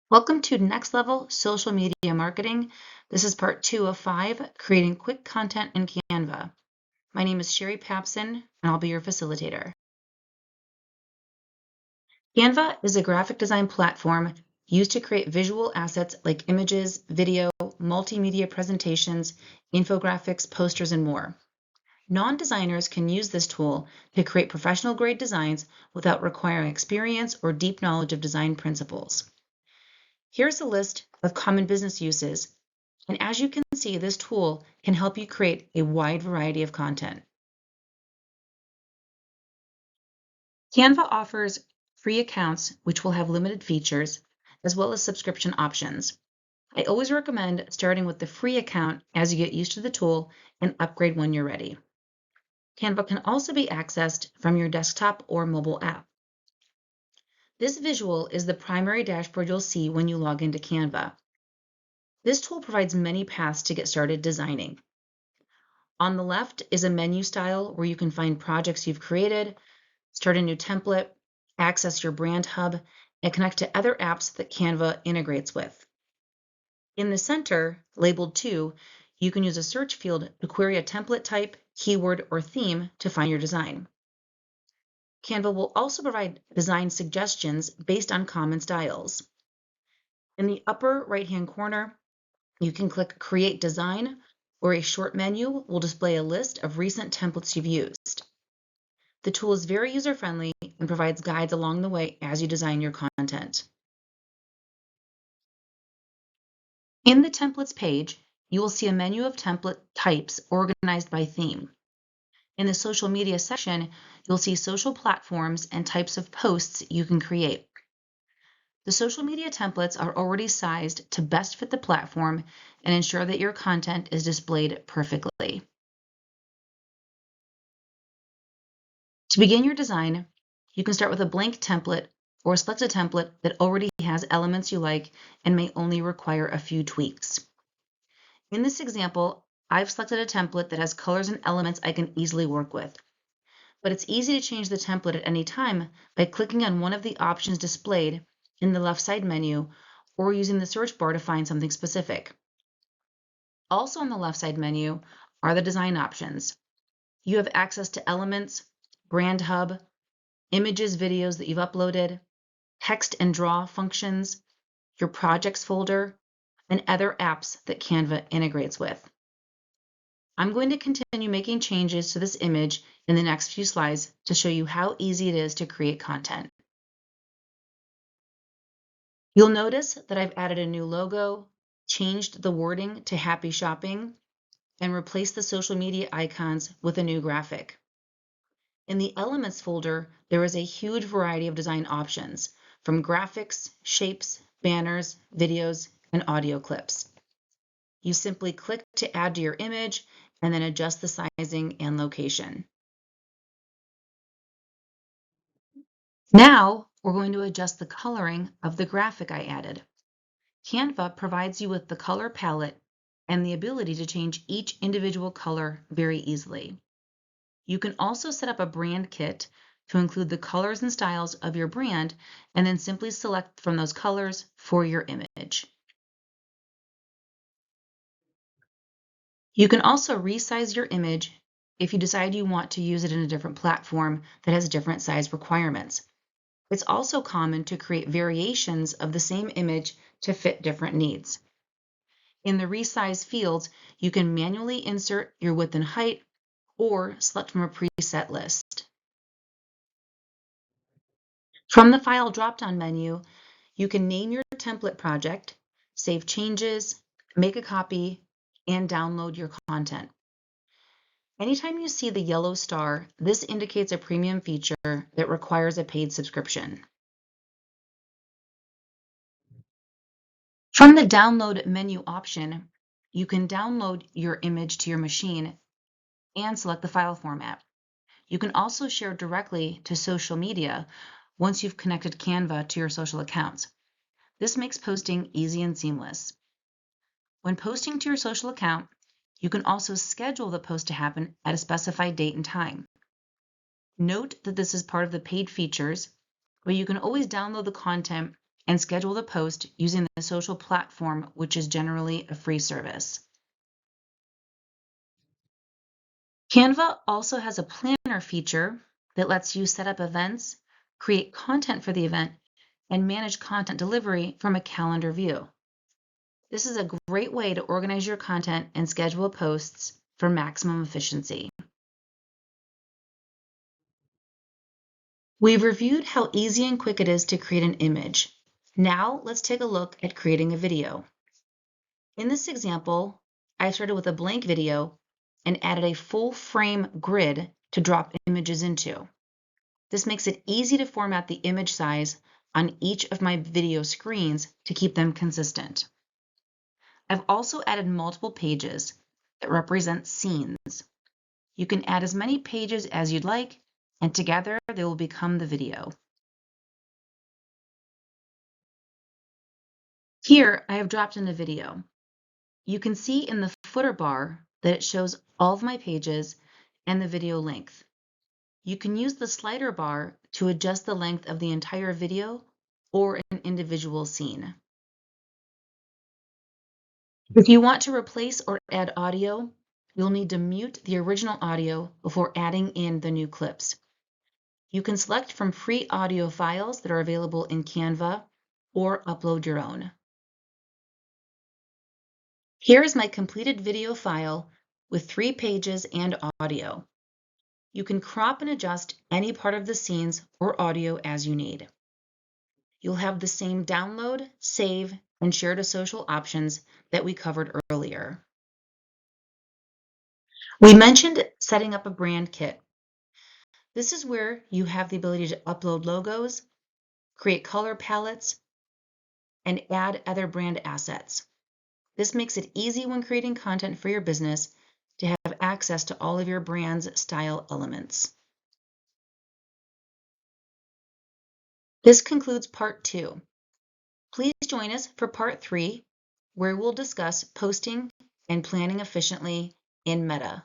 Welcome to Next Level Social Media Marketing. This is part 2 of 5, creating quick content in Canva. My name is Sherry Papson, and I'll be your facilitator. Canva is a graphic design platform used to create visual assets like images, video, multimedia presentations, infographics, posters, and more. Non-designers can use this tool to create professional-grade designs without requiring experience or deep knowledge of design principles. Here's a list of common business uses, and as you can see, this tool can help you create a wide variety of content. Canva offers free accounts, which will have limited features, as well as subscription options. I always recommend starting with the free account as you get used to the tool and upgrade when you're ready. Canva can also be accessed from your desktop or mobile app. This visual is the primary dashboard you'll see when you log into Canva. This tool provides many paths to get started designing. On the left is a menu style where you can find projects you've created, start a new template, access your brand hub, and connect to other apps that Canva integrates with. In the center, labeled 2, you can use a search field to query a template type, keyword, or theme to find your design. Canva will also provide design suggestions based on common styles. In the upper right-hand corner, you can click Create Design, or a short menu will display a list of recent templates you've used. The tool is very user-friendly and provides guides along the way as you design your content. In the Templates page, you will see a menu of template types organized by theme. In the social media section, you'll see social platforms and types of posts you can create. The social media templates are already sized to best fit the platform and ensure that your content is displayed perfectly. To begin your design, you can start with a blank template or select a template that already has elements you like and may only require a few tweaks. In this example, I've selected a template that has colors and elements I can easily work with. But it's easy to change the template at any time by clicking on one of the options displayed in the left side menu or using the search bar to find something specific. Also on the left side menu are the design options. You have access to elements, brand hub, images, videos that you've uploaded, text and draw functions, your projects folder, and other apps that Canva integrates with. I'm going to continue making changes to this image in the next few slides to show you how easy it is to create content. You'll notice that I've added a new logo, changed the wording to Happy Shopping, and replaced the social media icons with a new graphic. In the Elements folder, there is a huge variety of design options, from graphics, shapes, banners, videos, and audio clips. You simply click to add to your image and then adjust the sizing and location. Now, we're going to adjust the coloring of the graphic I added. Canva provides you with the color palette and the ability to change each individual color very easily. You can also set up a brand kit to include the colors and styles of your brand and then simply select from those colors for your image. You can also resize your image if you decide you want to use it in a different platform that has different size requirements. It's also common to create variations of the same image to fit different needs. In the resize fields, you can manually insert your width and height or select from a preset list. From the File drop-down menu, you can name your template project, save changes, make a copy, and download your content. Anytime you see the yellow star, this indicates a premium feature that requires a paid subscription. From the Download menu option, you can download your image to your machine and select the file format. You can also share directly to social media once you've connected Canva to your social accounts. This makes posting easy and seamless. When posting to your social account, you can also schedule the post to happen at a specified date and time. Note that this is part of the paid features, but you can always download the content and schedule the post using the social platform, which is generally a free service. Canva also has a planner feature that lets you set up events, create content for the event, and manage content delivery from a calendar view. This is a great way to organize your content and schedule posts for maximum efficiency. We've reviewed how easy and quick it is to create an image. Now let's take a look at creating a video. In this example, I started with a blank video and added a full frame grid to drop images into. This makes it easy to format the image size on each of my video screens to keep them consistent. I've also added multiple pages that represent scenes. You can add as many pages as you'd like, and together they will become the video. Here, I have dropped in a video. You can see in the footer bar that it shows all of my pages and the video length. You can use the slider bar to adjust the length of the entire video or an individual scene. If you want to replace or add audio, you'll need to mute the original audio before adding in the new clips. You can select from free audio files that are available in Canva or upload your own. Here is my completed video file with 3 pages and audio. You can crop and adjust any part of the scenes or audio as you need. You'll have the same download, save, and share to social options that we covered earlier. We mentioned setting up a brand kit. This is where you have the ability to upload logos, create color palettes, and add other brand assets. This makes it easy when creating content for your business to have access to all of your brand's style elements. This concludes part 2. Please join us for part 3, where we'll discuss posting and planning efficiently in Meta.